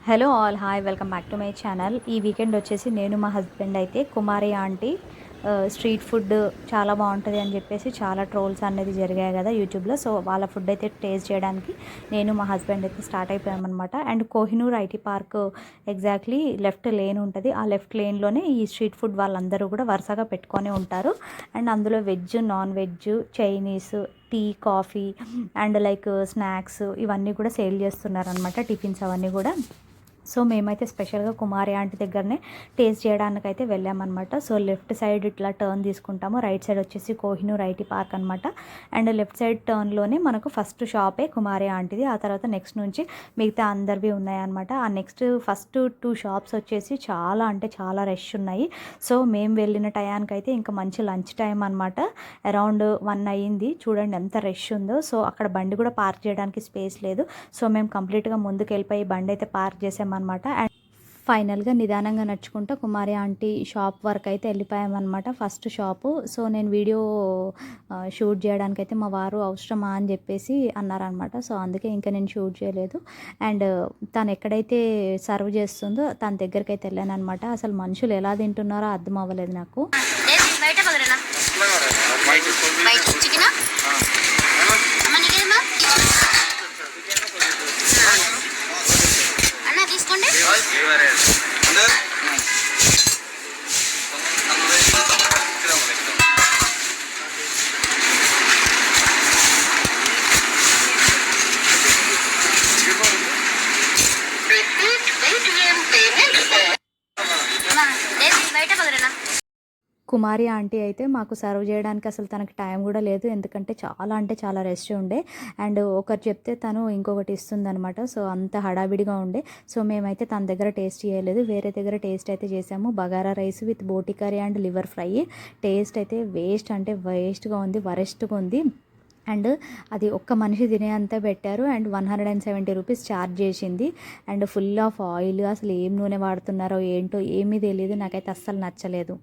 Hello all hi welcome back to my channel. ఈ weekend వచ్చేసి నేను మా హస్బెండ్ అయితే కుమారి ఆంటీ స్ట్రీట్ ఫుడ్ చాలా బాగుంటుంది అని చెప్పేసి చాలా ట్రోల్స్ అనేది జరిగాయి కదా యూట్యూబ్లో. సో వాళ్ళ ఫుడ్ అయితే టేస్ట్ చేయడానికి నేను మా హస్బెండ్ అయితే స్టార్ట్ అయిపోయామన్నమాట. And Kohinoor IT park exactly left lane ఉంటుంది. ఆ లెఫ్ట్ లేన్లోనే ఈ స్ట్రీట్ ఫుడ్ వాళ్ళందరూ కూడా వరుసగా పెట్టుకొని ఉంటారు. అండ్ అందులో veg, non veg, Chinese, tea, coffee and like snacks ఇవన్నీ కూడా సేల్ చేస్తున్నారనమాట. టిఫిన్స్ అవన్నీ కూడా. సో మేమైతే స్పెషల్గా కుమారి ఆంటీ దగ్గరనే టేస్ట్ చేయడానికైతే వెళ్ళామన్నమాట. సో లెఫ్ట్ సైడ్ ఇట్లా టర్న్ తీసుకుంటాము, రైట్ సైడ్ వచ్చేసి కోహినూర్ ఐటీ పార్క్ అనమాట. అండ్ లెఫ్ట్ సైడ్ టర్న్లోనే మనకు ఫస్ట్ షాపే కుమారి ఆంటీది. ఆ తర్వాత నెక్స్ట్ నుంచి మిగతా అందరివి ఉన్నాయన్నమాట. ఆ నెక్స్ట్ ఫస్ట్ 2 షాప్స్ వచ్చేసి చాలా అంటే చాలా రష్ ఉన్నాయి. సో మేము వెళ్ళిన టయానికైతే ఇంకా మంచి లంచ్ టైం అనమాట. అరౌండ్ 1 అయ్యింది. చూడండి ఎంత రష్ ఉందో. సో అక్కడ బండి కూడా పార్క్ చేయడానికి స్పేస్ లేదు. సో మేము కంప్లీట్గా ముందుకు వెళ్ళిపోయి బండి అయితే పార్క్ చేసామన్నమాట. అండ్ ఫైనల్గా నిదానంగా నడుచుకుంటూ కుమారి ఆంటీ షాప్ వరకు అయితే వెళ్ళిపోయామన్నమాట, ఫస్ట్ షాపు. సో నేను వీడియో షూట్ చేయడానికైతే మా వారు అవసరమా అని చెప్పేసి అన్నారనమాట. సో అందుకే ఇంకా నేను షూట్ చేయలేదు. అండ్ తను ఎక్కడైతే సర్వ్ చేస్తుందో తన దగ్గరికి అయితే వెళ్ళాను అనమాట. అసలు మనుషులు ఎలా తింటున్నారో అర్థం అవ్వలేదు నాకు. తీసుకోండి. బయట పదరేనా. కుమారి ఆంటీ అయితే మాకు సర్వ్ చేయడానికి అసలు తనకి టైం కూడా లేదు, ఎందుకంటే చాలా అంటే చాలా రెస్ట్ ఉండే. అండ్ ఒకరు చెప్తే తను ఇంకొకటి ఇస్తుందనమాట. సో అంత హడావిడిగా ఉండే. సో మేమైతే తన దగ్గర టేస్ట్ చేయలేదు, వేరే దగ్గర టేస్ట్ అయితే చేసాము. బగారా రైస్ విత్ బోటి curry and liver fry. Taste అయితే వేస్ట్ అంటే వేస్ట్గా ఉంది, వరెస్ట్గా ఉంది. అండ్ అది ఒక్క మనిషి తినేంత పెట్టారు. అండ్ 170 రూపీస్ ఛార్జ్ చేసింది. అండ్ ఫుల్ ఆఫ్ ఆయిల్, అసలు ఏం నూనె వాడుతున్నారో ఏంటో ఏమీ తెలియదు. నాకైతే అస్సలు నచ్చలేదు.